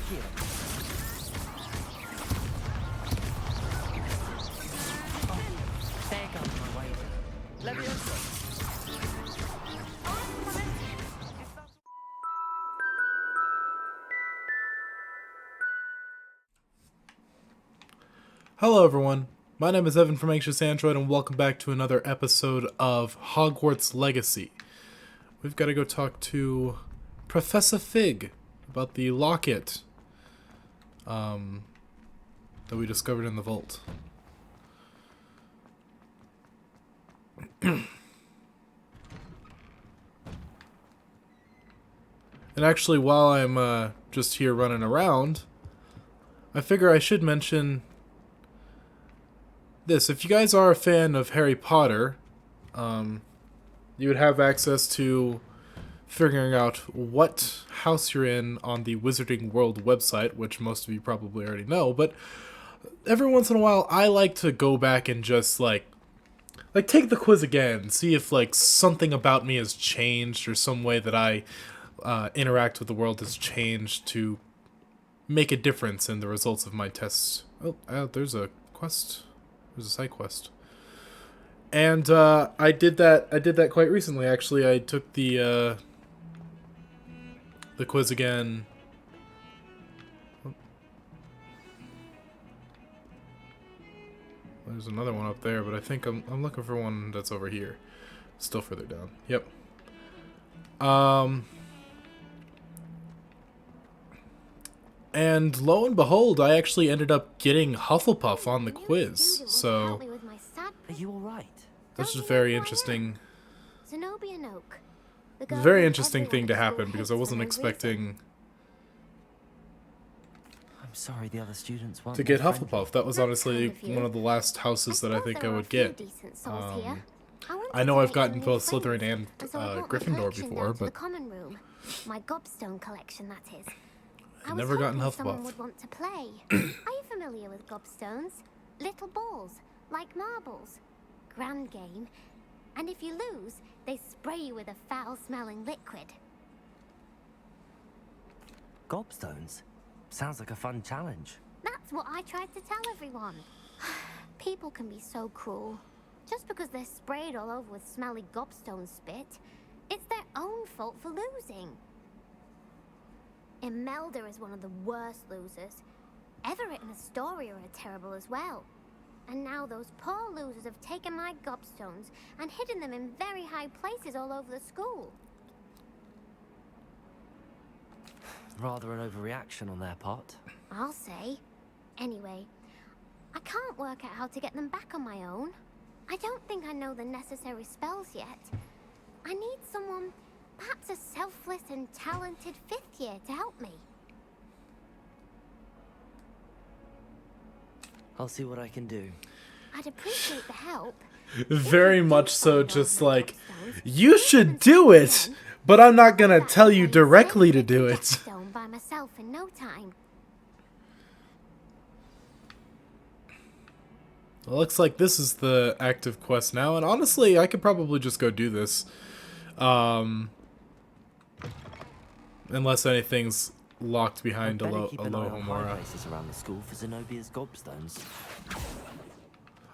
There goes my way. Leviosa. Hello everyone, my name is Evan from Anxious Android and welcome back to another episode of Hogwarts Legacy. We've got to go talk to Professor Fig about the locket that we discovered in the vault. And actually, while I'm just here running around, I figure I should mention this. If you guys are a fan of Harry Potter, you would have access to figuring out what house you're in on the Wizarding World website, which most of you probably already know, but every once in a while I like to go back and just like take the quiz again, see if like something about me has changed or some way that I interact with the world has changed to make a difference in the results of my tests. Oh, there's a quest. There's a side quest. And I did that quite recently, actually. I took the quiz again. There's another one up there, but I think I'm looking for one that's over here. Still further down. Yep. And lo and behold, I actually ended up getting Hufflepuff on the quiz. So Are you alright? that's just very interesting. Very interesting thing to happen because I wasn't expecting I'm sorry the other students weren't to get more friendly. Hufflepuff. That was honestly one of the last houses that I think I would get. I know I've gotten both Slytherin and Gryffindor before, but my gobstone collection, that is. I've never gotten Someone Hufflepuff. would want to play. Are you familiar with gobstones? Little balls, like marbles. Grand game. And if you lose, they spray you with a foul-smelling liquid. Gobstones? Sounds like a fun challenge. That's what I tried to tell everyone. People can be so cruel. Just because they're sprayed all over with smelly gobstone spit, it's their own fault for losing. Imelda is one of the worst losers. Everett and Astoria are terrible as well. And now those poor losers have taken my gobstones and hidden them in very high places all over the school. Rather an overreaction on their part. I'll say. Anyway, I can't work out how to get them back on my own. I don't think I know the necessary spells yet. I need someone, perhaps a selfless and talented 5th year to help me. I'll see what I can do. I'd appreciate the help. Very much so, just like, you should do it, but I'm not gonna tell you directly to do it. Stone by myself in no time. It looks like this is the active quest now, and honestly, I could probably just go do this. Unless anything's locked behind a I'd better keep an eye on high Alohomora. places around the school for Zenobia's gobstones.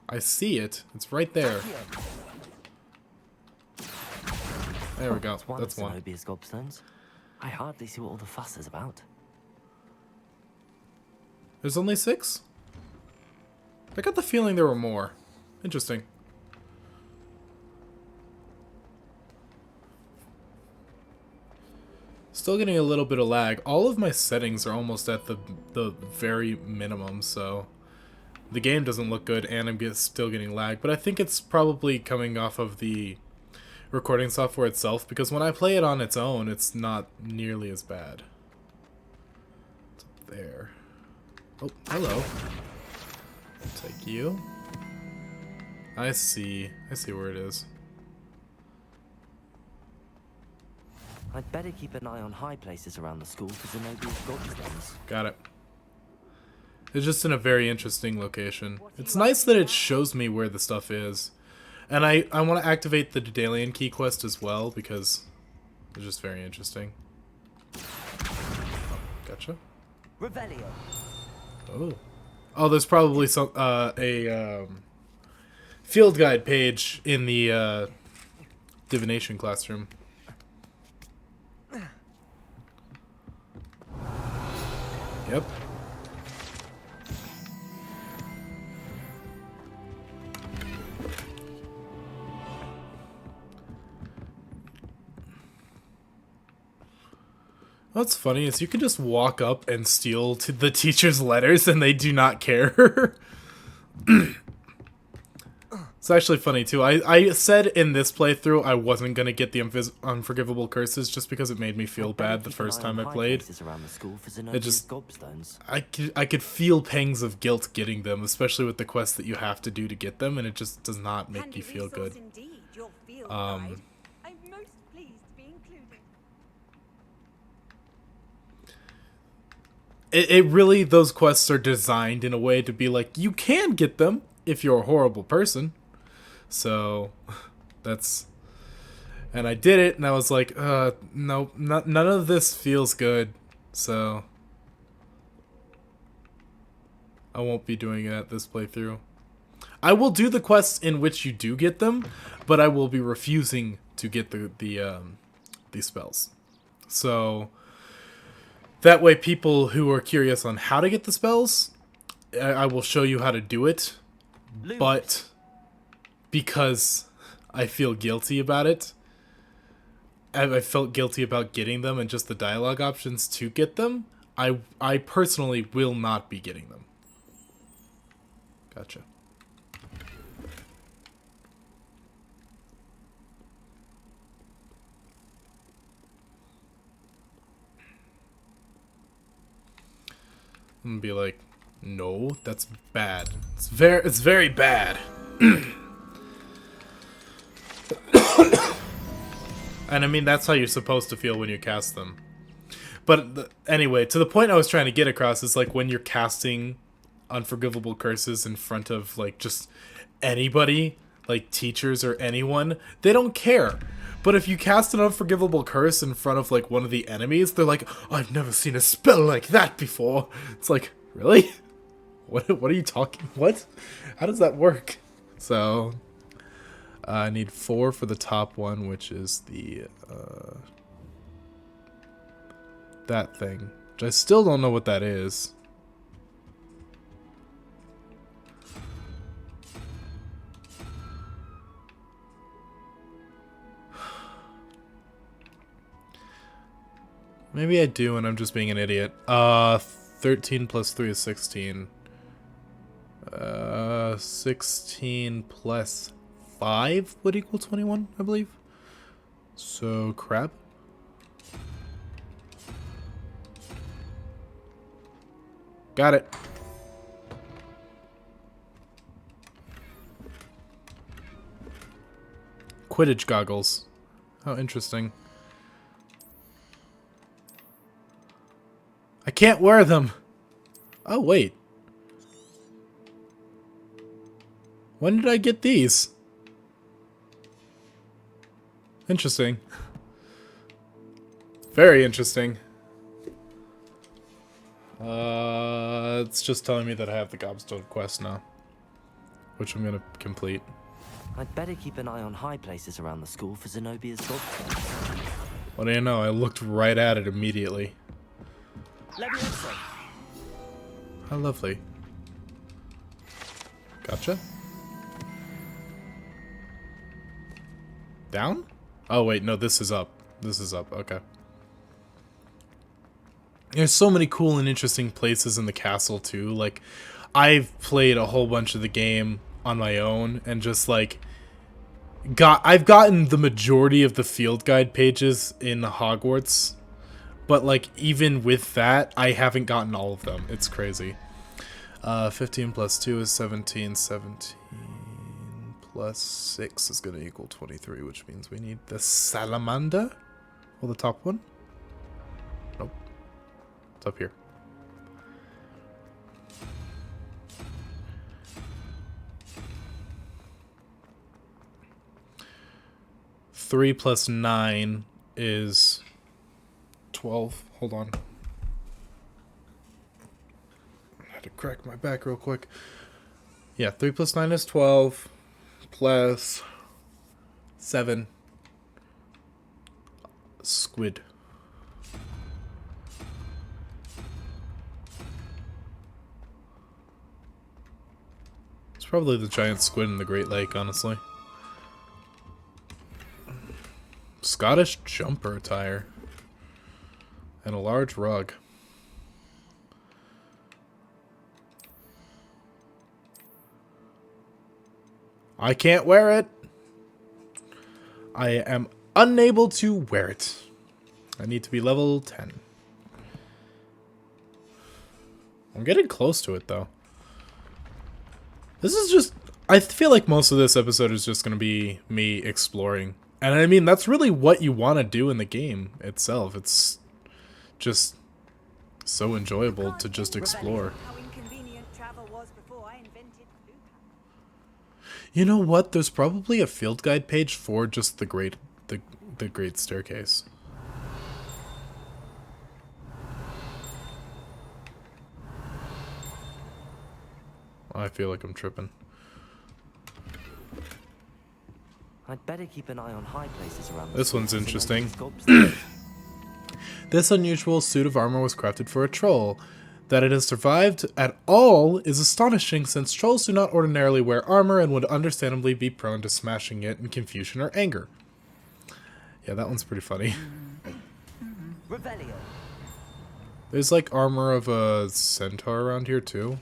I see it. It's right there. There we go. That's one. Zenobia's gobstones. I hardly see what all the fuss is about. There's only 6? I got the feeling there were more. Interesting. Still getting a little bit of lag. All of my settings are almost at the very minimum, so the game doesn't look good and I'm still getting lag. But I think it's probably coming off of the recording software itself, because when I play it on its own, it's not nearly as bad. It's up there. Oh, hello. Take you. I see where it is. I'd better keep an eye on high places around the school for Zenobia's gobstones. Got it. It's just in a very interesting location. It's nice that it shows me where the stuff is. And I want to activate the Daedalian key quest as well, because it's just very interesting. Oh, gotcha. Revelio. Oh. Oh, there's probably some field guide page in the divination classroom. Yep. What's funny is you can just walk up and steal the teacher's letters and they do not care. It's actually funny too. I said in this playthrough I wasn't going to get the unforgivable curses just because it made me feel bad the first time I played. It just, I could feel pangs of guilt getting them, especially with the quests that you have to do to get them, and it just does not make you feel good. I'm most pleased to be included. It really, those quests are designed in a way to be like, you can get them if you're a horrible person. So, that's... And I did it, and I was like, no, none of this feels good, so... I won't be doing it at this playthrough. I will do the quests in which you do get them, but I will be refusing to get the spells. So... That way people who are curious on how to get the spells, I will show you how to do it, but because I feel guilty about it, I felt guilty about getting them and just the dialogue options to get them, I personally will not be getting them. Gotcha. I'm gonna be like, no, that's bad. It's very bad. And I mean, that's how you're supposed to feel when you cast them. But anyway, to the point I was trying to get across is like when you're casting unforgivable curses in front of like just anybody, like teachers or anyone, they don't care. But if you cast an unforgivable curse in front of like one of the enemies, they're like, I've never seen a spell like that before. It's like, really? What are you talking? What? How does that work? So I need 4 for the top one, which is the that thing. Which I still don't know what that is. Maybe I do and I'm just being an idiot. 13 plus 3 is 16. 16 plus 5 would equal 21, I believe. So, crab. Got it. Quidditch goggles. How interesting. I can't wear them. Oh, wait. When did I get these? Interesting. Very interesting. It's just telling me that I have the Gobstone quest now, which I'm gonna complete. I'd better keep an eye on high places around the school for Zenobia's gobstones. What do you know? I looked right at it immediately. How lovely. Gotcha. Down? Oh wait, no, this is up. This is up, okay. There's so many cool and interesting places in the castle too. Like, I've played a whole bunch of the game on my own and just like I've gotten the majority of the field guide pages in Hogwarts. But, like, even with that, I haven't gotten all of them. It's crazy. 15 plus 2 is 17. 17 plus 6 is going to equal 23, which means we need the salamander. Or the top one? Nope. It's up here. Three plus 9 is 12. Hold on. crack my back real quick. Yeah, 3 plus 9 is 12. Plus 7. Squid. It's probably the giant squid in the Great Lake, honestly. Scottish jumper attire. And a large rug. I can't wear it. I am unable to wear it. I need to be level 10. I'm getting close to it, though. This is just... I feel like most of this episode is just going to be me exploring. And I mean, that's really what you want to do in the game itself. It's just so enjoyable to just explore. How inconvenient travel was before I invented blue. You know what? There's probably a field guide page for just the great staircase. I feel like I'm tripping. I'd better keep an eye on high places around. This one's school, 'cause interesting. there may be sculpts This unusual suit of armor was crafted for a troll. That it has survived at all is astonishing, since trolls do not ordinarily wear armor and would understandably be prone to smashing it in confusion or anger. Yeah, that one's pretty funny. Revelio. There's like armor of a centaur around here too.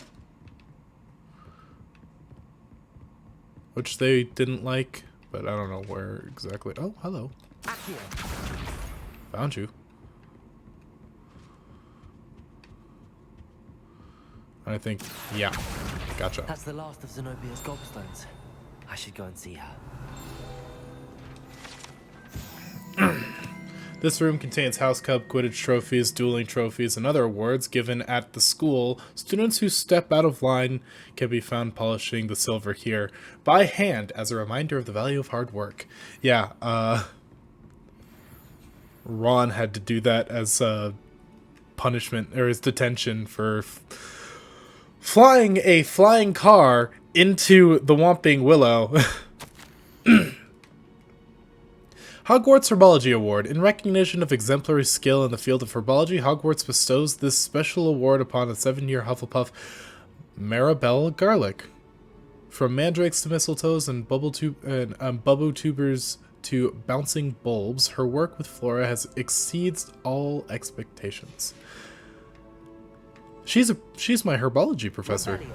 Which they didn't like, but I don't know where exactly. Oh, hello. Accio. Found you. I think, yeah, gotcha. That's the last of Zenobia's gobstones. I should go and see her. This room contains House Cup, Quidditch trophies, dueling trophies, and other awards given at the school. Students who step out of line can be found polishing the silver here by hand as a reminder of the value of hard work. Yeah, Ron had to do that as punishment, or as detention for flying a flying car into the Whomping Willow. Hogwarts Herbology Award. In recognition of exemplary skill in the field of herbology, Hogwarts bestows this special award upon a 7-year Hufflepuff, Maribel Garlick. From mandrakes to mistletoes and bubble tubers to bouncing bulbs, her work with flora has exceeds all expectations. She's my herbology professor. Revelio.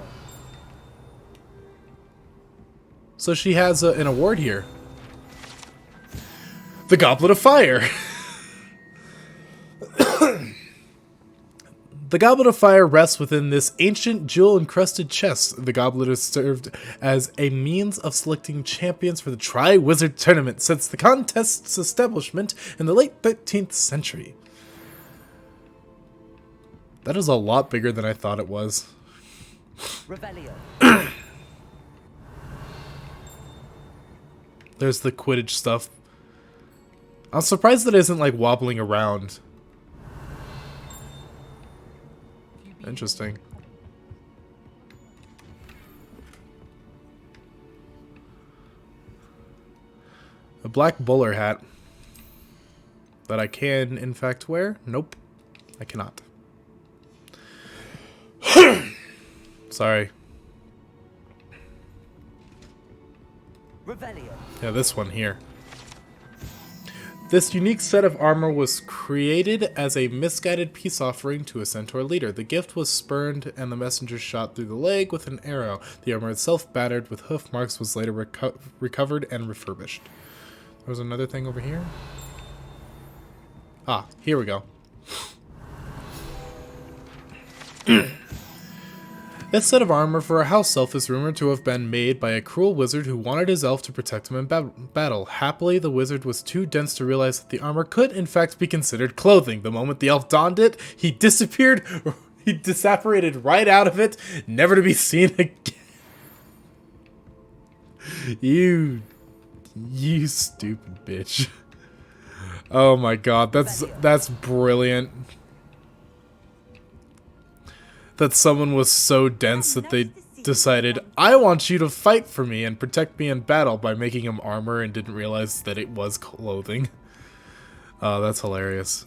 So she has an award here. The Goblet of Fire. The Goblet of Fire rests within this ancient jewel-encrusted chest. The goblet has served as a means of selecting champions for the Tri-Wizard Tournament since the contest's establishment in the late 13th century. That is a lot bigger than I thought it was. Revelio. There's the Quidditch stuff. I'm surprised that it isn't like wobbling around. Interesting. A black bowler hat that I can, in fact, wear? Nope, I cannot. Sorry. Revelio. Yeah, this one here. This unique set of armor was created as a misguided peace offering to a centaur leader. The gift was spurned and the messenger shot through the leg with an arrow. The armor itself, battered with hoof marks, was later recovered and refurbished. There was another thing over here. Ah, here we go. This set of armor for a house elf is rumored to have been made by a cruel wizard who wanted his elf to protect him in battle. Happily, the wizard was too dense to realize that the armor could, in fact, be considered clothing. The moment the elf donned it, he disappeared. He disapparated right out of it, never to be seen again. You stupid bitch. Oh my god, that's brilliant. that someone was so dense that they decided, I want you to fight for me and protect me in battle by making him armor and didn't realize that it was clothing. Oh, that's hilarious.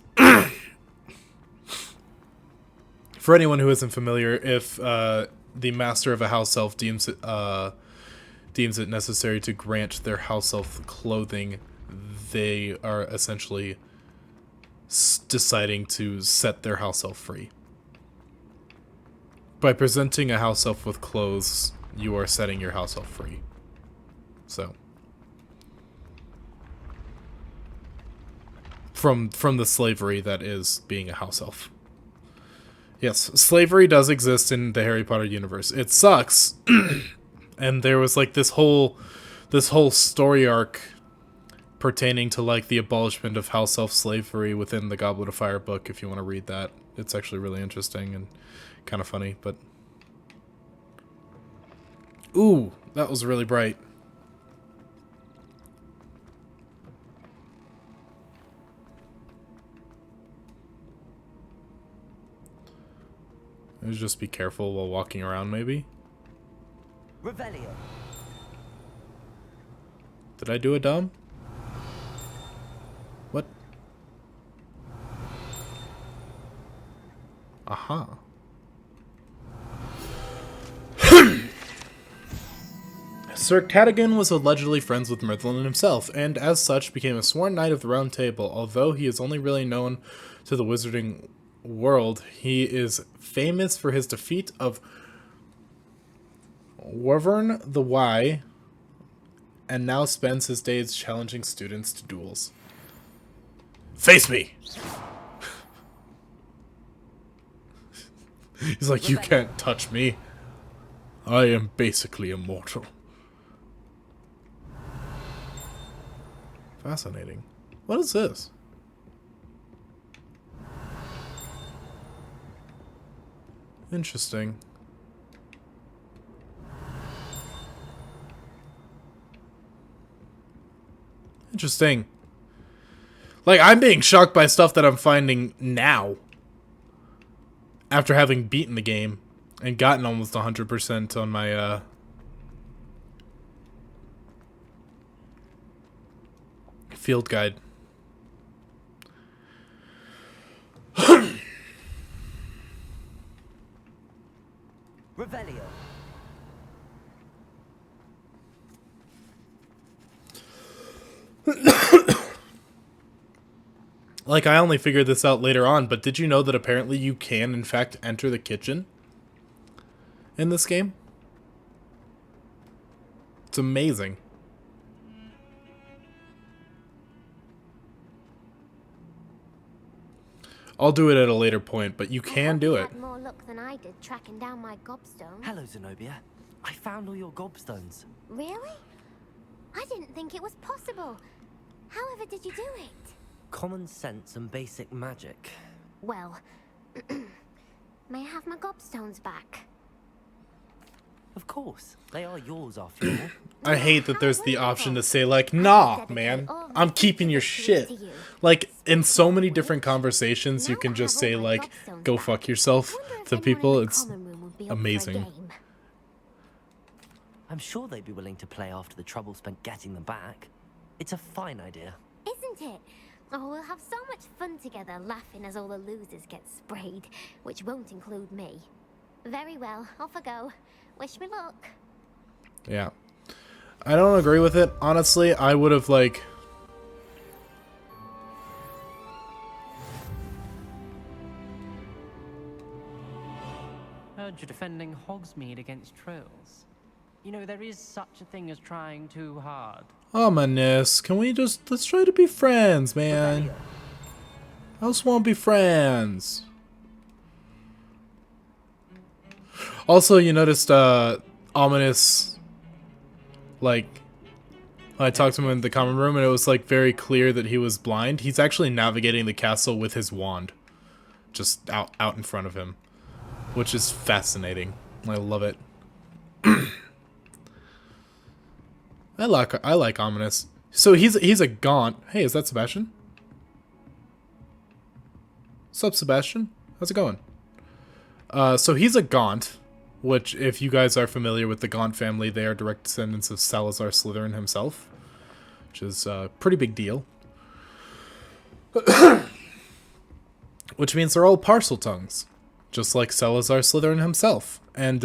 For anyone who isn't familiar, if the master of a house elf deems it necessary to grant their house elf clothing, they are essentially deciding to set their house elf free. By presenting a house elf with clothes, you are setting your house elf free. So, from the slavery that is being a house elf. Yes, slavery does exist in the Harry Potter universe. It sucks. And there was like this whole story arc pertaining to like the abolishment of house elf slavery within the Goblet of Fire book, if you want to read that. It's actually really interesting and kind of funny, but ooh, that was really bright. Just be careful while walking around, maybe. Revelio. Did I do a dumb? What? Aha. Sir Cadogan was allegedly friends with Merlin himself, and as such became a sworn knight of the Round Table. Although he is only really known to the wizarding world, he is famous for his defeat of Wyvern the Why, and now spends his days challenging students to duels. Face me! He's like, you can't touch me. I am basically immortal. Fascinating. What is this? Interesting. Interesting. Like, I'm being shocked by stuff that I'm finding now. After having beaten the game and gotten almost 100% on my, field guide. Revelio. Like, I only figured this out later on, but did you know that apparently you can, in fact, enter the kitchen in this game? It's amazing. I'll do it at a later point, but you can do it. Had more luck than I did tracking down my gobstone. Hello, Zenobia. I found all your gobstones. Really? I didn't think it was possible. However did you do it? Common sense and basic magic. Well, may I have my gobstones back? Of course. They are yours after all. I hate that there's the option to say, like, nah, man, I'm keeping your shit. Like, in so many different conversations, you can just say, like, go fuck yourself to people. It's amazing. I'm sure they'd be willing to play after the trouble spent getting them back. It's a fine idea. Isn't it? Oh, we'll have so much fun together, laughing as all the losers get sprayed, which won't include me. Very well, off I go. Wish me luck. Yeah. I don't agree with it. Honestly, I would have, like... Heard you're defending Hogsmeade against trolls. You know, there is such a thing as trying too hard. Ominous. Can we just... Let's try to be friends, man. I just want to be friends. Also, you noticed, Ominous... Like... I talked to him in the common room, and it was, like, very clear that he was blind. He's actually navigating the castle with his wand. Just out in front of him. Which is fascinating. I love it. I like Ominous. So he's a Gaunt. Hey, is that Sebastian? What's up, Sebastian? How's it going? So he's a Gaunt, which, if you guys are familiar with the Gaunt family, they are direct descendants of Salazar Slytherin himself, which is a pretty big deal. Which means they're all parcel tongues, just like Salazar Slytherin himself. And,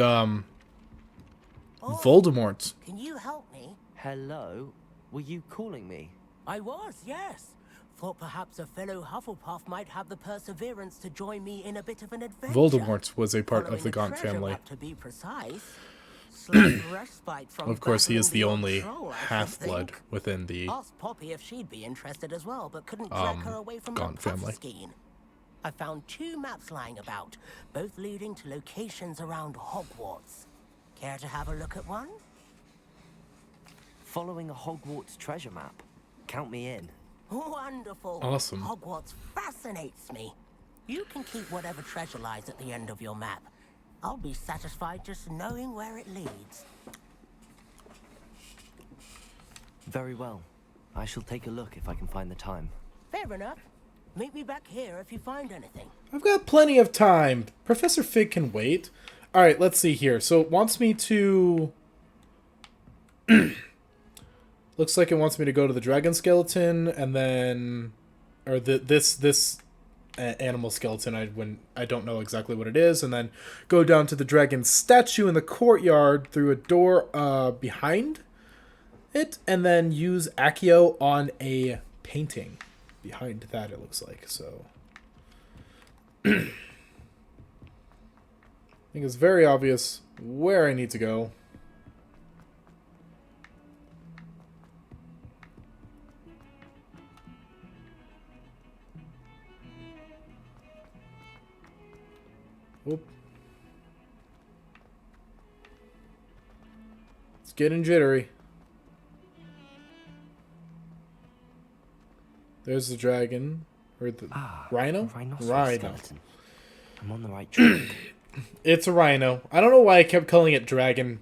Voldemort. Can you help me? Hello? Were you calling me? I was, yes. Thought perhaps a fellow Hufflepuff might have the perseverance to join me in a bit of an adventure. Voldemort was a part of Following the a Gaunt treasure family. map, to be precise. Slight respite from Of course, he is the battling only odd troll, I should half-blood think. within the Asked Poppy if she'd be interested as well, but couldn't drag her away from Gaunt the family. Puffskein. I found 2 maps lying about, both leading to locations around Hogwarts. Care to have a look at one? Following a Hogwarts treasure map. Count me in. Wonderful. Awesome. Hogwarts fascinates me. You can keep whatever treasure lies at the end of your map. I'll be satisfied just knowing where it leads. Very well. I shall take a look if I can find the time. Fair enough. Meet me back here if you find anything. I've got plenty of time. Professor Fig can wait. Alright, let's see here. So it wants me to... Looks like it wants me to go to the dragon skeleton and then... Or this animal skeleton, I don't know exactly what it is, and then go down to the dragon statue in the courtyard through a door behind it, and then use Accio on a painting behind that, it looks like. So I think it's very obvious where I need to go. Whoop. It's getting jittery. There's the dragon. Or the rhino? Rhinoceros Rhino. skeleton. I'm on the right track. It's a rhino. I don't know why I kept calling it dragon.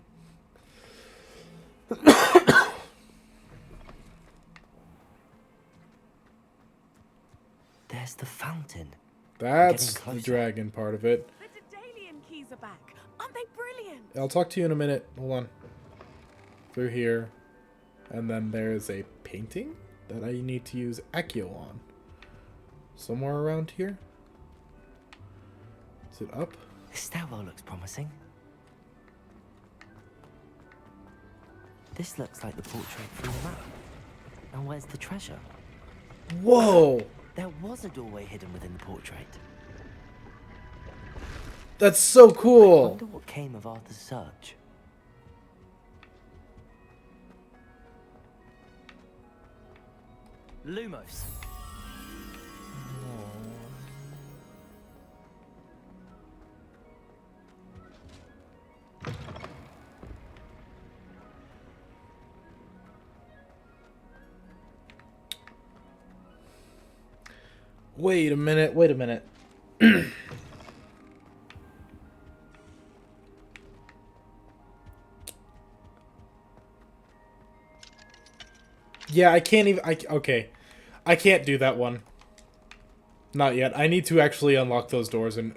There's the fountain. That's Getting the closer. dragon part of it. The Daedalian keys are back. Aren't they brilliant? I'll talk to you in a minute. Hold on. Through here. And then there's a painting that I need to use Accio on. Somewhere around here. Is it up? This stairwell looks promising. This looks like the portrait from the map. And where's the treasure? Whoa! There was a doorway hidden within the portrait. That's so I cool! wonder what came of Arthur's search. Lumos. Wait a minute, wait a minute. Yeah, I can't even... okay. I can't do that one. Not yet. I need to actually unlock those doors in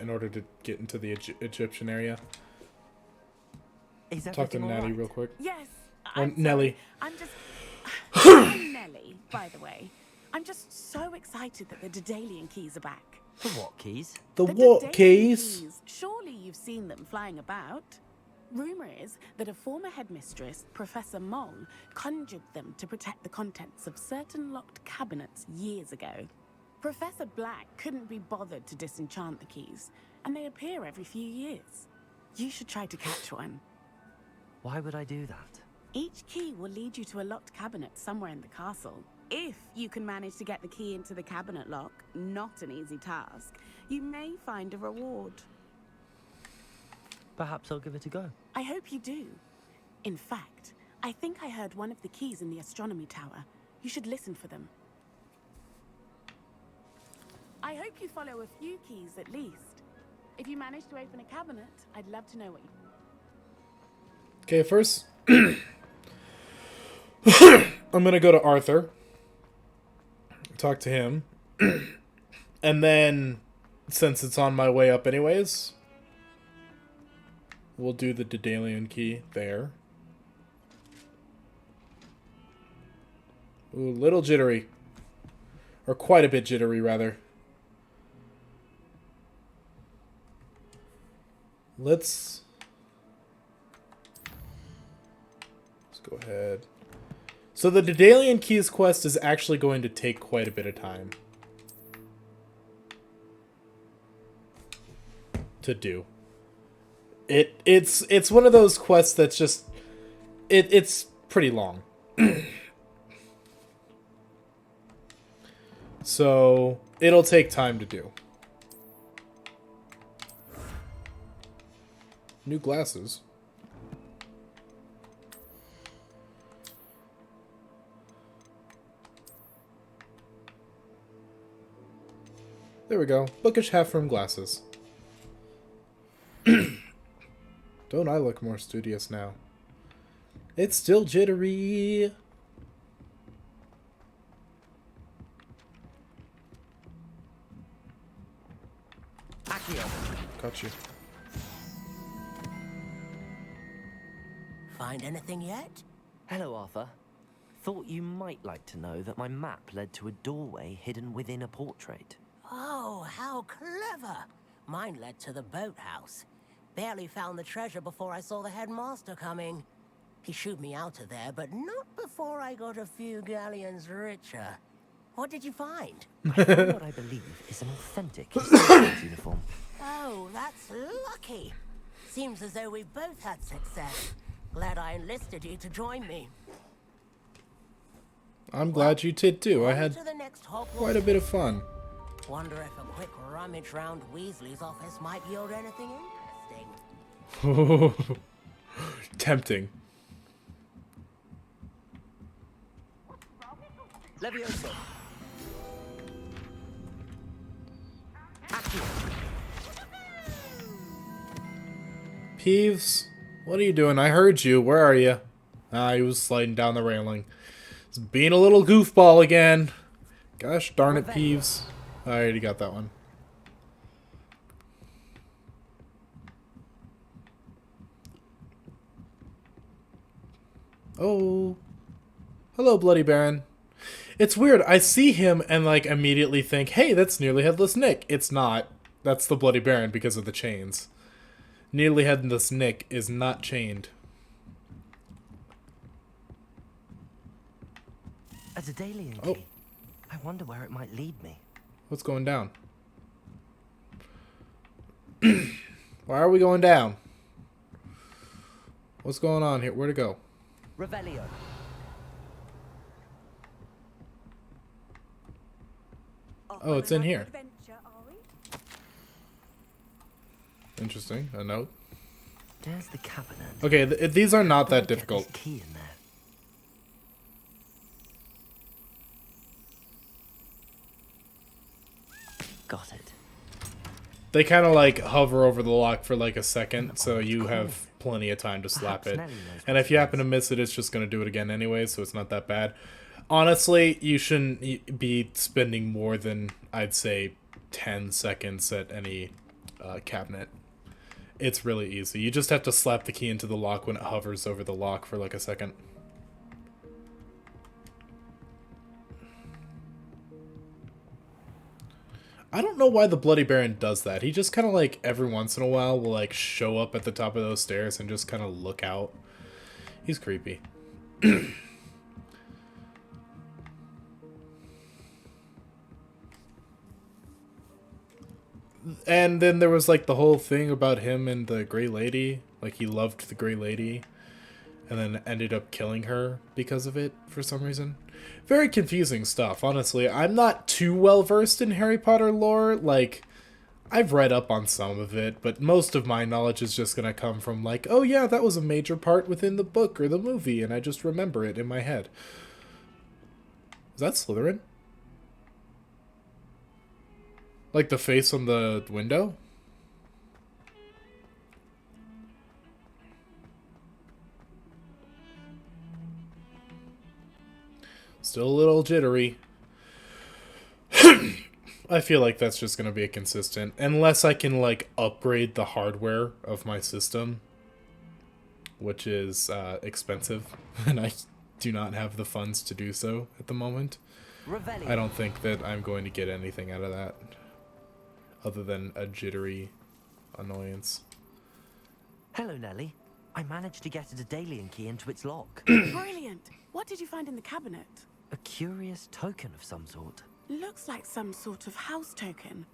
order to get into the Egyptian area. Is Talk to everything all Natty right? real quick. Yes. Or I'm Nelly. sorry. I'm just... I'm Nelly, by the way. I'm just so excited that the Daedalian keys are back. The what keys? The The what Daedalian keys? Surely you've seen them flying about. Rumor is that a former headmistress, Professor Moll, conjured them to protect the contents of certain locked cabinets years ago. Professor Black couldn't be bothered to disenchant the keys, and they appear every few years. You should try to catch one. Why would I do that? Each key will lead you to a locked cabinet somewhere in the castle. If you can manage to get the key into the cabinet lock, not an easy task, you may find a reward. Perhaps I'll give it a go. I hope you do. In fact, I think I heard one of the keys in the astronomy tower. You should listen for them. I hope you follow a few keys at least. If you manage to open a cabinet, I'd love to know what you... Okay, first... I'm gonna go to Arthur. Talk to him. And then since it's on my way up anyways, we'll do the Daedalian key there. Ooh, little jittery. Or quite a bit jittery, rather. Let's go ahead. So the Daedalian Keys quest is actually going to take quite a bit of time to do. It's one of those quests that's just it's pretty long. So it'll take time to do. New glasses. There we go. Bookish half-rim glasses. Don't I look more studious now? It's still jittery. Got you. Find anything yet? Hello, Arthur. Thought you might like to know that my map led to a doorway hidden within a portrait. Oh, how clever! Mine led to the boathouse. Barely found the treasure before I saw the headmaster coming. He shooed me out of there, but not before I got a few galleons richer. What did you find? I found what I believe is an authentic historian's uniform. Oh, that's lucky. Seems as though we both had success. Glad I enlisted you to join me. I'm glad you did too. I On had to the next Hogwarts. quite a bit of fun. Wonder if a quick rummage round Weasley's office might yield anything interesting. Tempting. Levioso. Peeves, what are you doing? I heard you. Where are you? Ah, he was sliding down the railing. He's being a little goofball again. Gosh darn it, Peeves. I already got that one. Oh. Hello, Bloody Baron. It's weird. I see him and, like, immediately think, hey, that's Nearly Headless Nick. It's not. That's the Bloody Baron because of the chains. Nearly Headless Nick is not chained. A Daedalian Oh. key. I wonder where it might lead me. What's going down? Why are we going down? What's going on here? Where to go? Revelio. Oh, it's in here. Interesting. A note. There's the cabinet. Okay, these are not that Get this difficult. key in there. Got it. They kind of like hover over the lock for like a second, so you have plenty of time to slap it. And if you happen to miss it, it's just going to do it again anyway, so it's not that bad. Honestly, you shouldn't be spending more than, I'd say, 10 seconds at any cabinet. It's really easy. You just have to slap the key into the lock when it hovers over the lock for like a second. I don't know why the Bloody Baron does that. He just kind of like every once in a while will like show up at the top of those stairs and just kind of look out. He's creepy. And then there was like the whole thing about him and the Grey Lady. Like he loved the Grey Lady and then ended up killing her because of it for some reason. Very confusing stuff, honestly. I'm not too well versed in Harry Potter lore. Like, I've read up on some of it, but most of my knowledge is just gonna come from like, oh yeah, that was a major part within the book or the movie, and I just remember it in my head. Is that Slytherin? Like the face on the window? Still a little jittery. I feel like that's just gonna be a consistent, unless I can like upgrade the hardware of my system, which is expensive, and I do not have the funds to do so at the moment. Revelio. I don't think that I'm going to get anything out of that, other than a jittery annoyance. Hello, Nellie. I managed to get a Daedalian key into its lock. Brilliant! What did you find in the cabinet? A curious token of some sort. Looks like some sort of house token.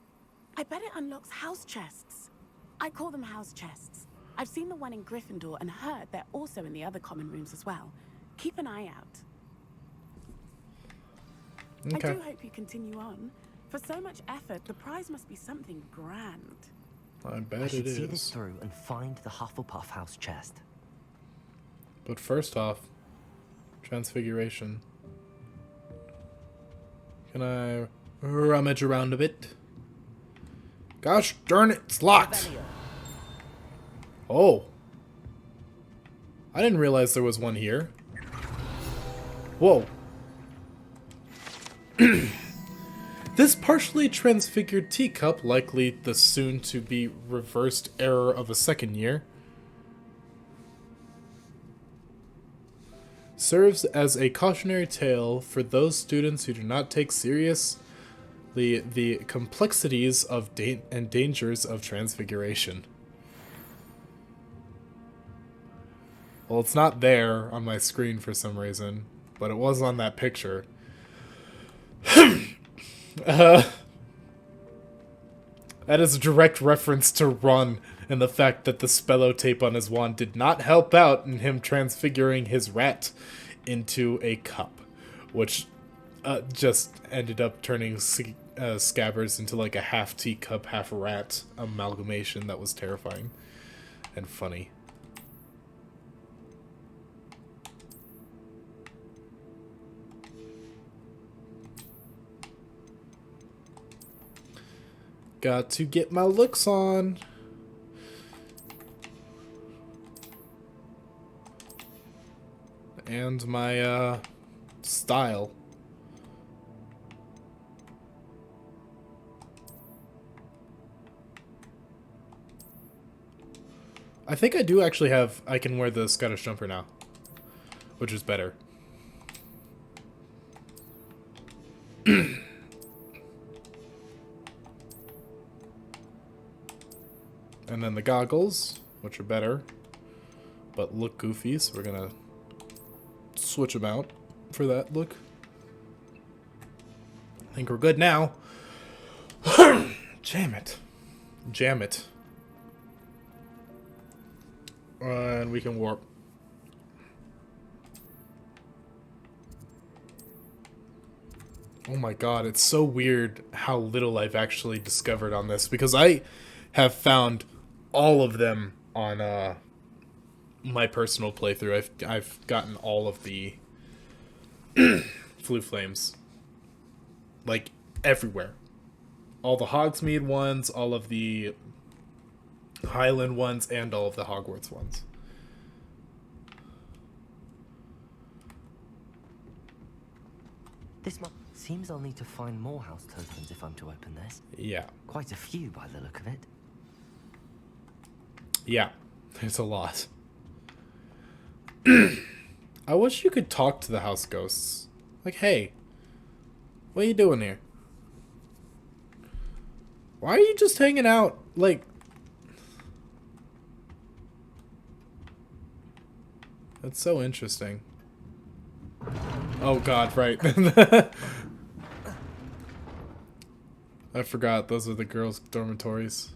I bet it unlocks house chests. I call them house chests. I've seen the one in Gryffindor and heard they're also in the other common rooms as well. Keep an eye out. Okay. I do hope you continue on. For so much effort, the prize must be something grand. I bet I should it see this is. through and find the Hufflepuff house chest. But first off, transfiguration. Can I rummage around a bit? Gosh darn it, it's locked! Revelio. Oh. I didn't realize there was one here. Whoa. This partially transfigured teacup, likely the soon-to-be reversed error of a second year, serves as a cautionary tale for those students who do not take seriously the complexities of and dangers of transfiguration. Well, it's not there on my screen for some reason, but it was on that picture. That is a direct reference to Ron and the fact that the spello tape on his wand did not help out in him transfiguring his rat into a cup, which just ended up turning Scabbers into like a half teacup, half rat amalgamation that was terrifying and funny. Got to get my looks on. And my style. I think I do actually have, I can wear the Scottish jumper now, which is better. And then the goggles, which are better, but look goofy, so we're gonna switch them out for that look. I think we're good now. Jam it. Jam it. And we can warp. Oh my god, it's so weird how little I've actually discovered on this, because I have found all of them on my personal playthrough. I've gotten all of the Floo Flames, like everywhere. All the Hogsmeade ones, all of the Highland ones, and all of the Hogwarts ones. This seems I'll need to find more house tokens if I'm to open this. Yeah. Quite a few by the look of it. Yeah, there's a lot. I wish you could talk to the house ghosts. Like, hey, what are you doing here? Why are you just hanging out? Like, that's so interesting. Oh god, right. I forgot, those are the girls' dormitories.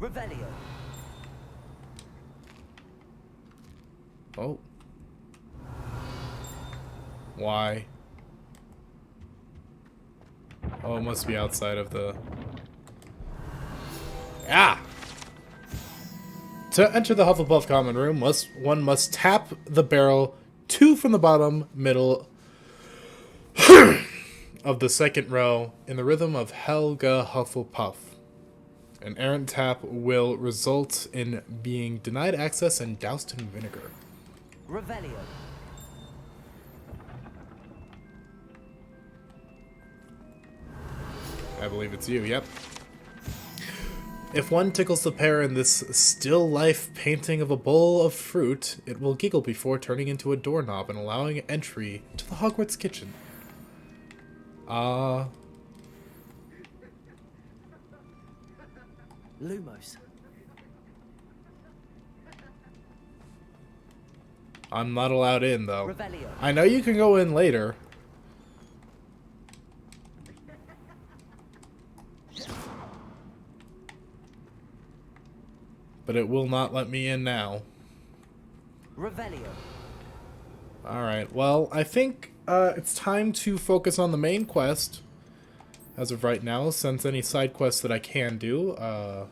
Revelio. Oh. Why? Oh, it must be outside of the... Ah! To enter the Hufflepuff common room, one must tap the barrel 2 from the bottom, middle of the second row in the rhythm of Helga Hufflepuff. An errant tap will result in being denied access and doused in vinegar. Revelio. I believe it's you, yep. If one tickles the pair in this still life painting of a bowl of fruit, it will giggle before turning into a doorknob and allowing entry to the Hogwarts kitchen. Lumos. I'm not allowed in, though. Revelio. I know you can go in later. But it will not let me in now. Revelio. Alright, well, I think it's time to focus on the main quest. As of right now, since any side quests that I can do, well,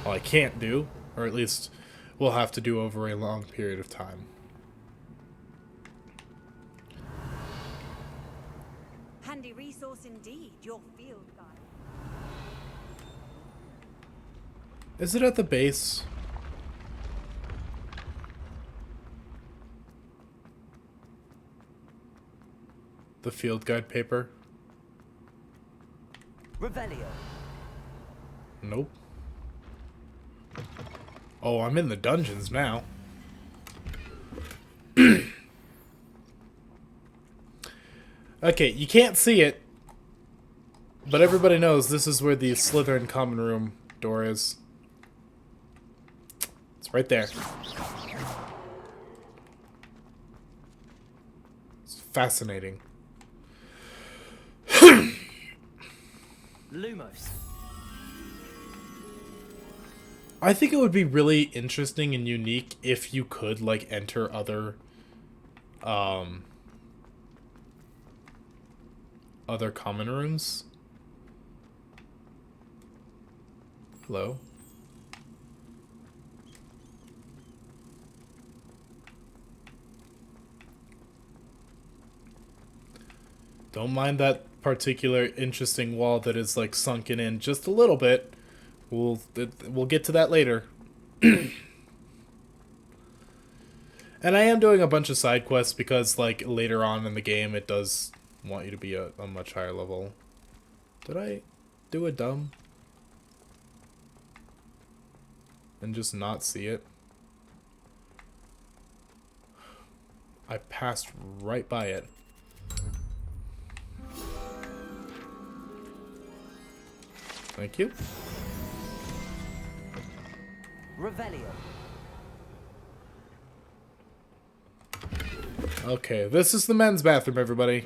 I can't do, or at least we'll have to do over a long period of time. Handy resource indeed, your field guide. Is it at the base? The field guide paper? Revelio. Nope. Oh, I'm in the dungeons now. Okay, you can't see it, but everybody knows this is where the Slytherin common room door is. It's right there. It's fascinating. Lumos. I think it would be really interesting and unique if you could, like, enter other common rooms. Hello? Don't mind that particular interesting wall that is, like, sunken in just a little bit. We'll get to that later. And I am doing a bunch of side quests because, like, later on in the game it does want you to be a much higher level. Did I do a dumb? And just not see it? I passed right by it. Thank you. Revelio. Okay, this is the men's bathroom, everybody.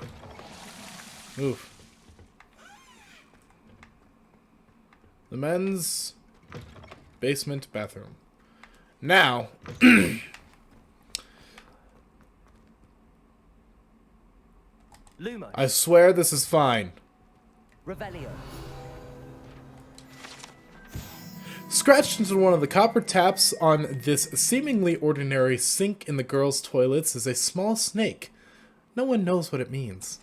Oof. The men's basement bathroom. Now, Lumos. I swear this is fine. Revelio. Scratched into one of the copper taps on this seemingly ordinary sink in the girls' toilets is a small snake. No one knows what it means.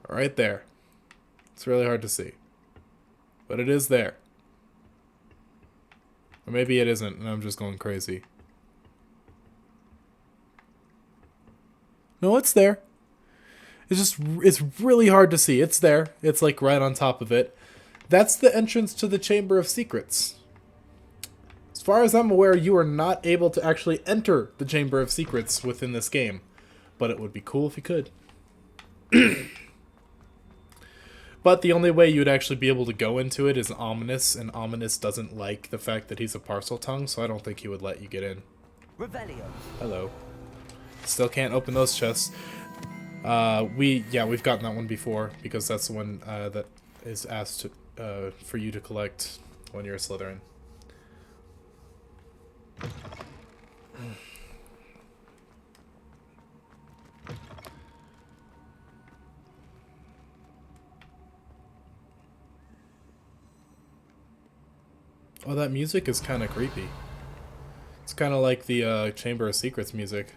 Right there. It's really hard to see. But it is there. Or maybe it isn't, and I'm just going crazy. No, it's there. It's really hard to see. It's there. It's like right on top of it. That's the entrance to the Chamber of Secrets. As far as I'm aware, you are not able to actually enter the Chamber of Secrets within this game. But it would be cool if you could. But the only way you'd actually be able to go into it is Ominous, and Ominous doesn't like the fact that he's a parcel tongue, so I don't think he would let you get in. Revelio. Hello. Still can't open those chests. We've gotten that one before, because that's the one that is asked to, for you to collect when you're a Slytherin. Oh, that music is kind of creepy. It's kind of like the Chamber of Secrets music.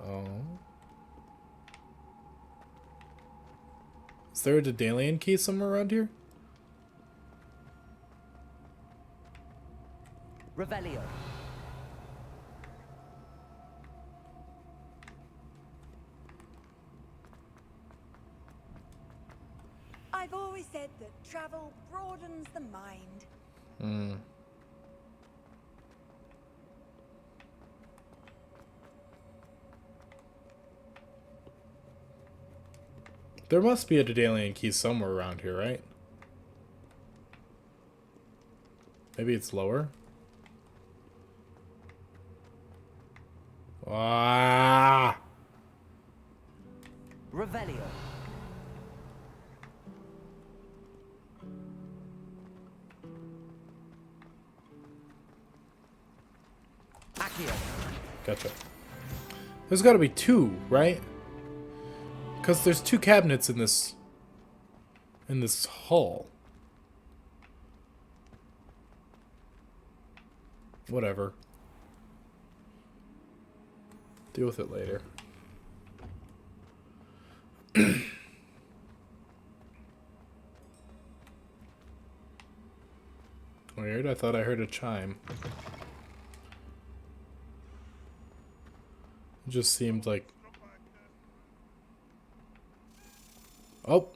Oh. Is there a Daedalian key somewhere around here? Revelio. I've always said that travel broadens the mind. Hmm. There must be a Daedalian key somewhere around here, right? Maybe it's lower? Ah! Revelio. Accio. Gotcha. There's gotta be two, right? Because there's two cabinets in this hall. Whatever. Deal with it later. Weird, I thought I heard a chime. It just seemed like... Oh!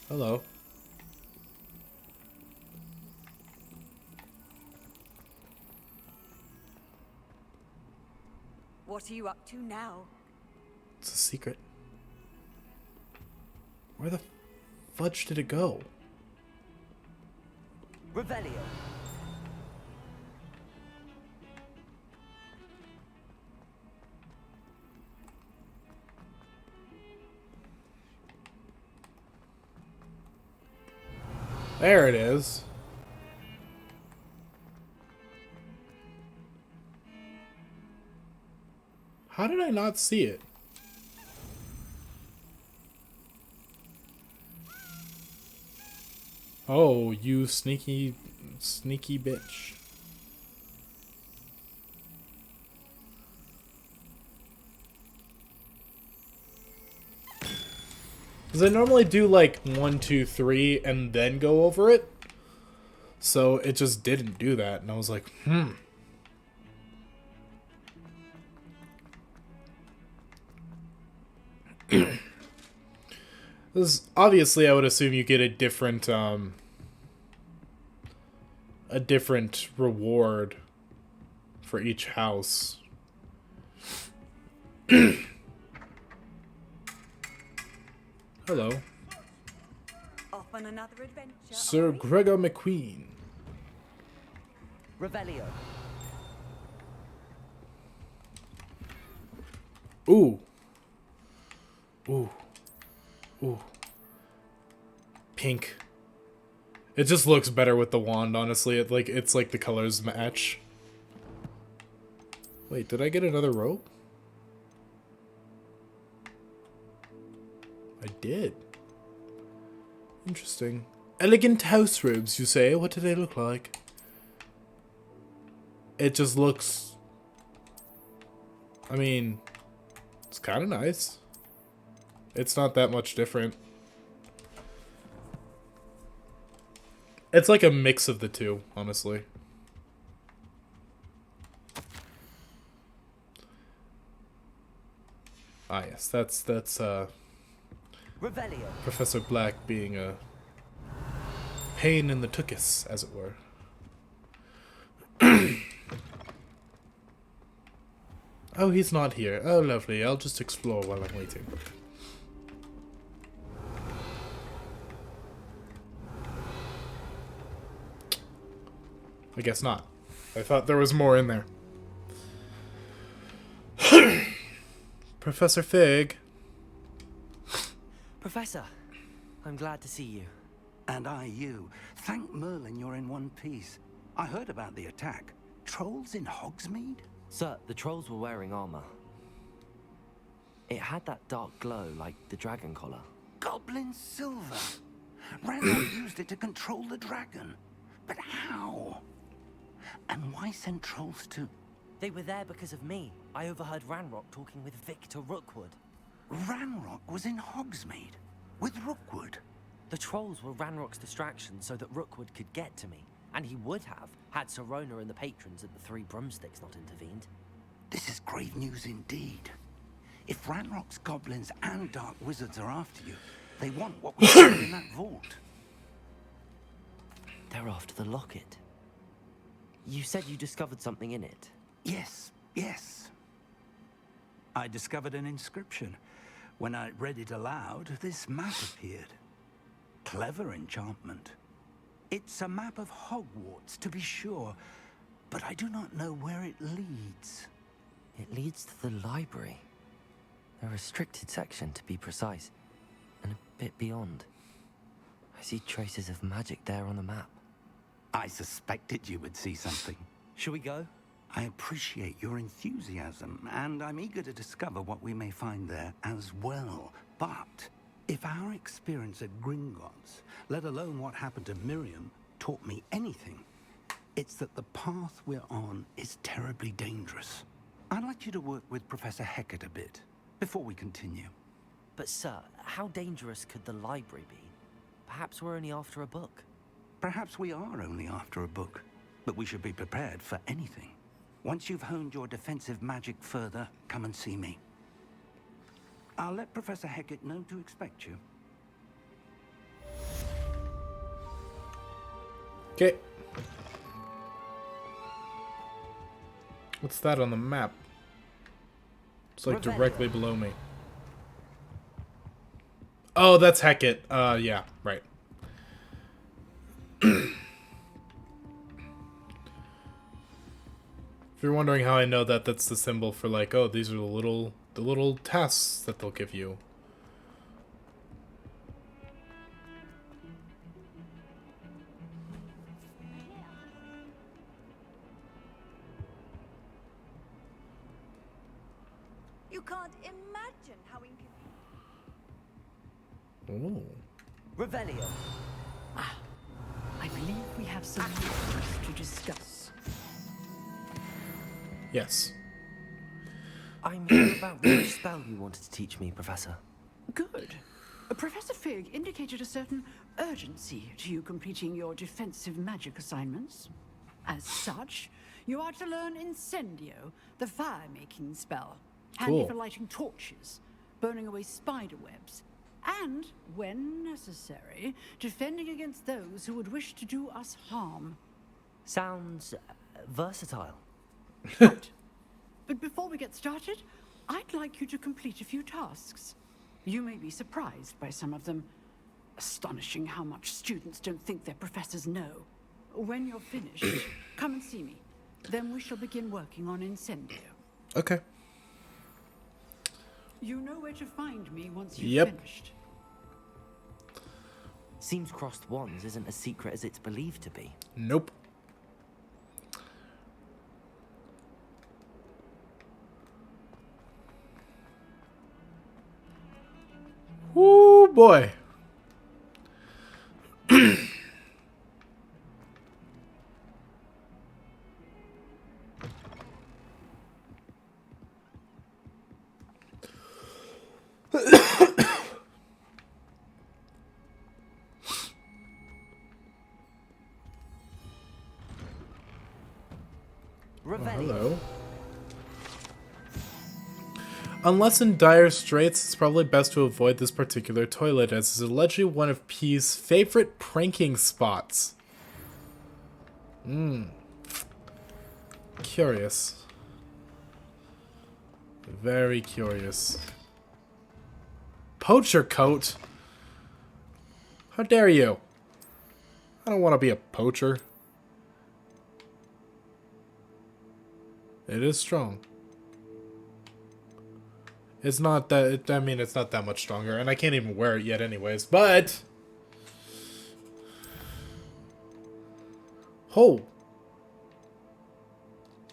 Hello. What are you up to now? It's a secret. Where the fudge did it go? Revelio. There it is. How did I not see it? Oh, you sneaky bitch. Because I normally do like 1, 2, 3 and then go over it. So it just didn't do that. And I was like, This obviously, I would assume you get a different reward for each house. Hello, Off on another adventure. Sir Gregor McQueen. Revelio. Ooh. Ooh. Ooh. Pink. It just looks better with the wand, honestly. It's like the colors match. Wait, did I get another rope? I did. Interesting. Elegant house robes, you say? What do they look like? It just looks... I mean... It's kind of nice. It's not that much different. It's like a mix of the two, honestly. Ah, yes, that's Revelio. Professor Black being a pain in the tuchus, as it were. Oh, he's not here. Oh, lovely. I'll just explore while I'm waiting. I guess not. I thought there was more in there. Professor Fig. Professor, I'm glad to see you. And I you. Thank Merlin you're in one piece. I heard about the attack. Trolls in Hogsmeade? Sir, the trolls were wearing armor. It had that dark glow like the dragon collar. Goblin silver. Ranrock used it to control the dragon. But how? And why send trolls too? They were there because of me. I overheard Ranrock talking with Victor Rookwood. Ranrock was in Hogsmeade with Rookwood. The trolls were Ranrock's distraction so that Rookwood could get to me. And he would have, had Sirona and the patrons at the Three Broomsticks not intervened. This is grave news indeed. If Ranrock's goblins and dark wizards are after you, they want what we found in that vault. They're after the locket. You said you discovered something in it. Yes, yes. I discovered an inscription. When I read it aloud, this map appeared. Clever enchantment. It's a map of Hogwarts, to be sure, but I do not know where it leads. It leads to the library. A restricted section, to be precise, and a bit beyond. I see traces of magic there on the map. I suspected you would see something. Shall we go? I appreciate your enthusiasm, and I'm eager to discover what we may find there as well. But if our experience at Gringotts, let alone what happened to Miriam, taught me anything, it's that the path we're on is terribly dangerous. I'd like you to work with Professor Hecat a bit, before we continue. But sir, how dangerous could the library be? Perhaps we're only after a book. Perhaps we are only after a book, but we should be prepared for anything. Once you've honed your defensive magic further, come and see me. I'll let Professor Hecat know to expect you. Okay. What's that on the map? It's like directly below me. Oh, that's Hecat. Yeah, right. If you're wondering how I know that, that's the symbol for like, oh, these are the little tasks that they'll give you. You can't imagine how Oh. inconvenient. Revelio. I believe we have some matters to discuss. Yes. I'm here about the spell you wanted to teach me, Professor. Good. Professor Fig indicated a certain urgency to you completing your defensive magic assignments. As such, you are to learn Incendio, the fire-making spell. Handy Cool. for lighting torches, burning away spider webs, and, when necessary, defending against those who would wish to do us harm. Sounds versatile. Right. But before we get started, I'd like you to complete a few tasks. You may be surprised by some of them. Astonishing how much students don't think their professors know. When you're finished, come and see me. Then we shall begin working on Incendio. Okay. You know where to find me once you've Yep. finished. Seems crossed wands isn't as secret as it's believed to be. Nope. Woo boy. Revelio. Hello. Unless in dire straits, it's probably best to avoid this particular toilet, as it's allegedly one of P's favorite pranking spots. Curious. Very curious. Poacher coat? How dare you? I don't want to be a poacher. It is strong. It's not that, I mean, it's not that much stronger, and I can't even wear it yet anyways, but... Oh.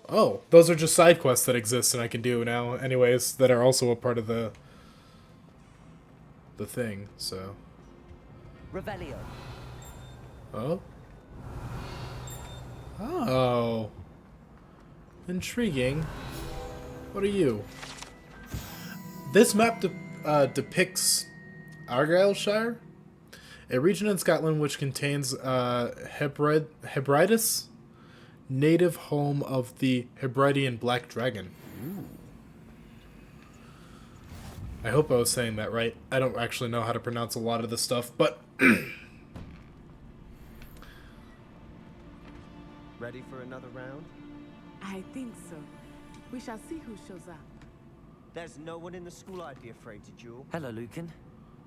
Oh, those are just side quests that exist and I can do now anyways, that are also a part of the thing, so... Revelio. Oh? Oh. Intriguing. What are you? This map depicts Argyllshire. A region in Scotland which contains Hebrides, native home of the Hebridean black dragon. I hope I was saying that right. I don't actually know how to pronounce a lot of this stuff, but... Ready for another round? I think so. We shall see who shows up. There's no one in the school I'd be afraid to duel. Hello, Lucan.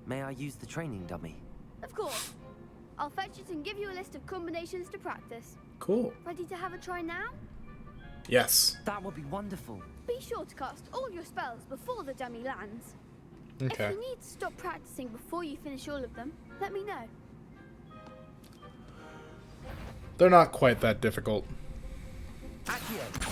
May I use the training dummy? Of course. I'll fetch it and give you a list of combinations to practice. Cool. Ready to have a try now? Yes. That would be wonderful. Be sure to cast all your spells before the dummy lands. Okay. If you need to stop practicing before you finish all of them, let me know. They're not quite that difficult. That's it!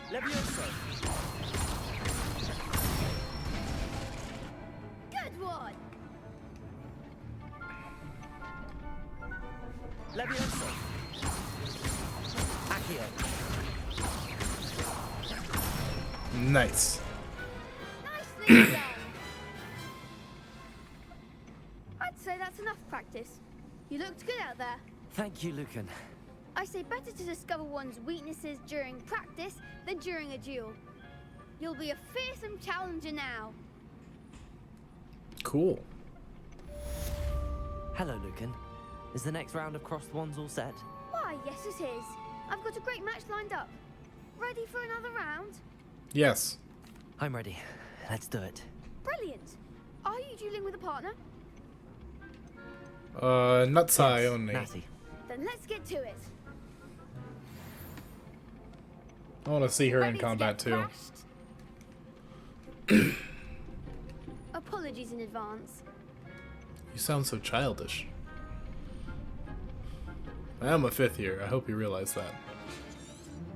Levioso! Good one! Levioso! Accio! Nice. Nicely done! I'd say that's enough practice. You looked good out there. Thank you, Lucan. I say better to discover one's weaknesses during practice than during a duel. You'll be a fearsome challenger now. Cool. Hello, Lucan. Is the next round of crossed wands all set? Why, yes it is. I've got a great match lined up. Ready for another round? Yes. I'm ready. Let's do it. Brilliant. Are you dueling with a partner? Nutsai Yes, only. Natty. Then let's get to it. I want to see her in Ready to combat get too. crashed? Apologies in advance. You sound so childish. I am a 5th year. I hope you realize that.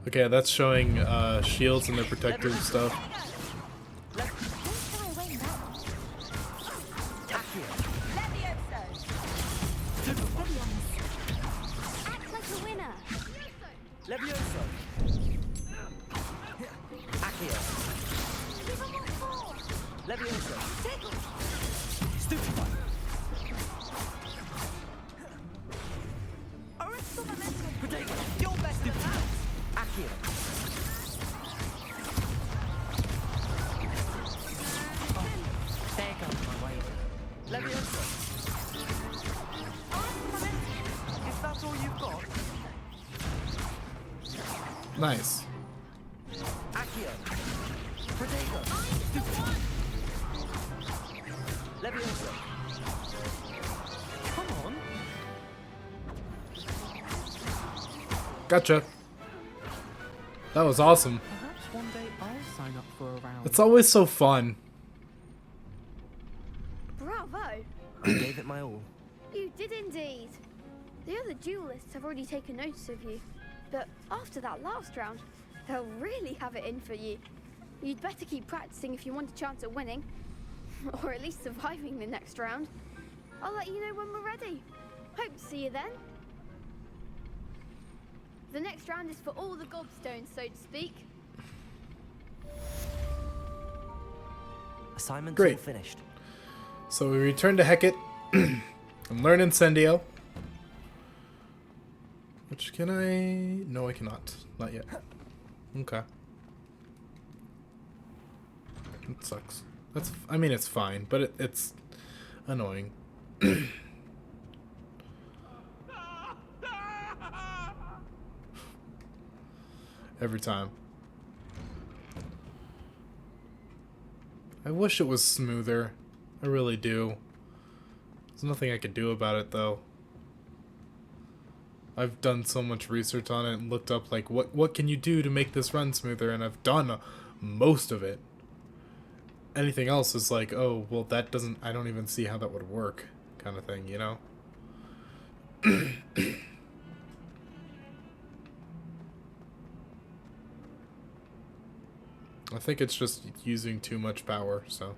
Okay, that's showing shields and their protective stuff. Act like a winner. Levioso! Accio! Give 'em all 4. Levioso! Tickle. Stupefy! Aristo momentum. Protego! You're better than that. Accio! There goes my way. Levioso! Is that all you've got? Nice. Accio! Protego! Levioso! Come on! Gotcha. That was awesome. Perhaps one day I'll sign up for a round. It's always so fun. Bravo! I gave it my all. You did indeed. The other duelists have already taken notice of you. But after that last round, they'll really have it in for you. You'd better keep practicing if you want a chance at winning. Or at least surviving the next round. I'll let you know when we're ready. Hope to see you then. The next round is for all the gobstones, so to speak. Assignment's Great. all finished. So we return to Hecate and learn Incendio. Which can I... No, I cannot. Not yet. Okay. It sucks. That's... I mean, it's fine, but it's annoying. Every time. I wish it was smoother. I really do. There's nothing I could do about it, though. I've done so much research on it and looked up, like, what can you do to make this run smoother, and I've done most of it. Anything else is like, oh, well, that doesn't... I don't even see how that would work, kind of thing, you know? I think it's just using too much power, so...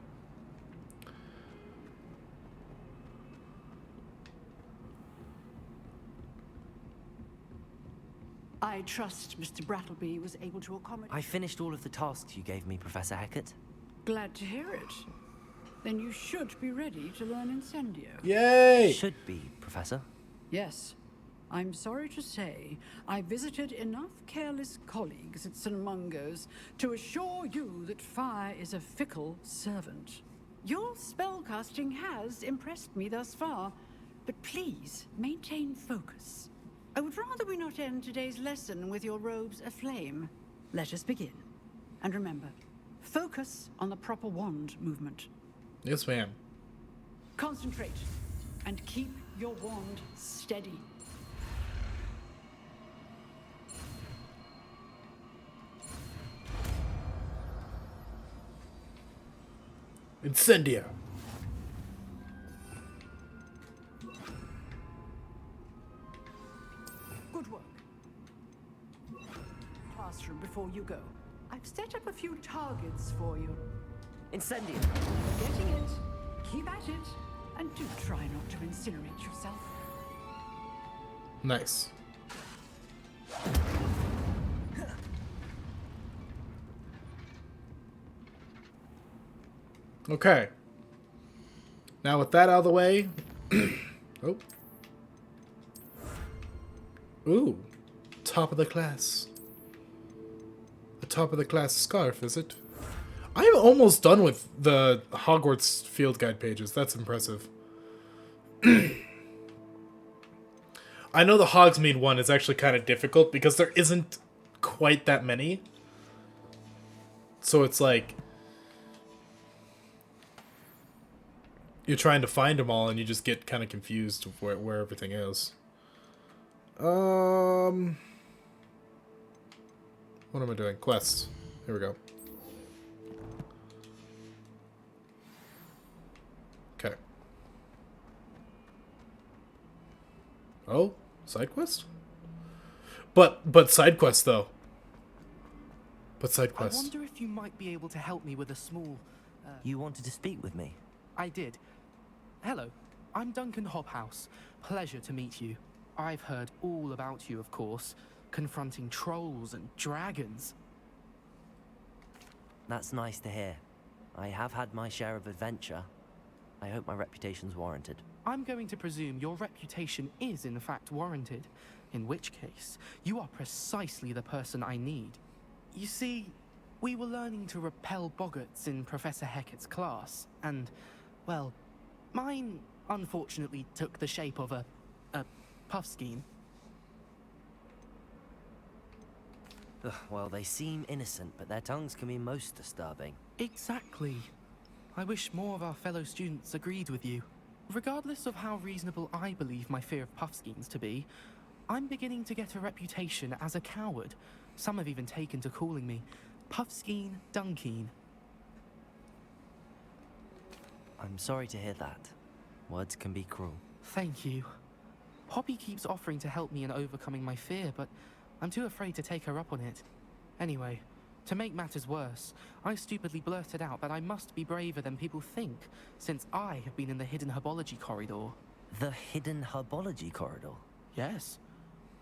I trust Mr. Brattleby was able to accommodate... I finished all of the tasks you gave me, Professor Hecat. Glad to hear it. Then you should be ready to learn Incendio. Yay! Should be, Professor. Yes. I'm sorry to say, I visited enough careless colleagues at St. Mungo's to assure you that fire is a fickle servant. Your spellcasting has impressed me thus far, but please maintain focus. I would rather we not end today's lesson with your robes aflame. Let us begin. And remember, focus on the proper wand movement. Yes, ma'am. Concentrate and keep your wand steady. Incendio. Good work. Classroom before you go. I've set up a few targets for you. Incendio. Getting it. Keep at it. And do try not to incinerate yourself. Nice. Okay. Now with that out of the way. Oh. Ooh. Top of the class. The top of the class scarf, is it? I'm almost done with the Hogwarts field guide pages. That's impressive. I know the Hogsmeade one is actually kind of difficult because there isn't quite that many. So it's like you're trying to find them all and you just get kind of confused of where everything is. What am I doing? Quests. Here we go. Okay. Oh, side quest? But side quest though. But side quest. I wonder if you might be able to help me with a small... You wanted to speak with me? I did. Hello, I'm Duncan Hobhouse. Pleasure to meet you. I've heard all about you, of course, confronting trolls and dragons. That's nice to hear. I have had my share of adventure. I hope my reputation's warranted. I'm going to presume your reputation is in fact warranted, in which case, you are precisely the person I need. You see, we were learning to repel boggarts in Professor Hecat's class, and, well, mine unfortunately took the shape of a puffskein. Ugh, well, they seem innocent, but their tongues can be most disturbing. Exactly. I wish more of our fellow students agreed with you. Regardless of how reasonable I believe my fear of puffskeins to be, I'm beginning to get a reputation as a coward. Some have even taken to calling me Puffskein Dunkeen. I'm sorry to hear that. Words can be cruel. Thank you. Poppy keeps offering to help me in overcoming my fear, but I'm too afraid to take her up on it. Anyway, to make matters worse, I stupidly blurted out that I must be braver than people think, since I have been in the hidden herbology corridor. The hidden herbology corridor? Yes.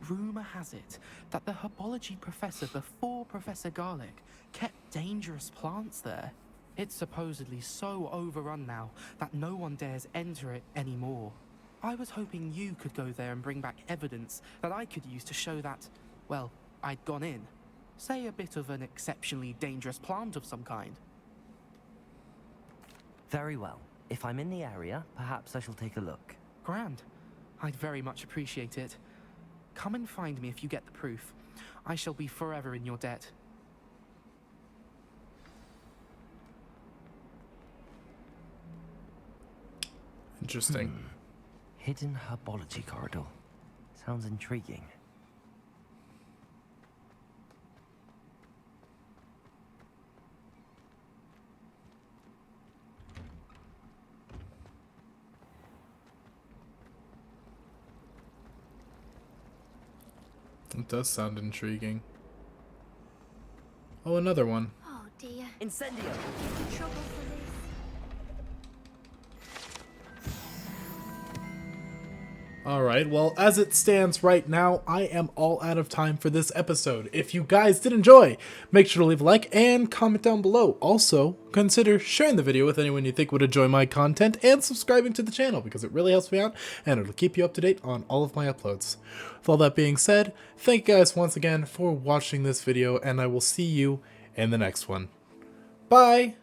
Rumor has it that the herbology professor before Professor Garlick kept dangerous plants there. It's supposedly so overrun now that no one dares enter it anymore. I was hoping you could go there and bring back evidence that I could use to show that, well, I'd gone in. Say a bit of an exceptionally dangerous plant of some kind. Very well. If I'm in the area, perhaps I shall take a look. Grand. I'd very much appreciate it. Come and find me if you get the proof. I shall be forever in your debt. Interesting. Hidden herbology corridor. Sounds intriguing. It does sound intriguing. Oh, another one. Oh dear. Incendio! Trouble for this. Alright, well, as it stands right now, I am all out of time for this episode. If you guys did enjoy, make sure to leave a like and comment down below. Also, consider sharing the video with anyone you think would enjoy my content and subscribing to the channel because it really helps me out and it'll keep you up to date on all of my uploads. With all that being said, thank you guys once again for watching this video and I will see you in the next one. Bye!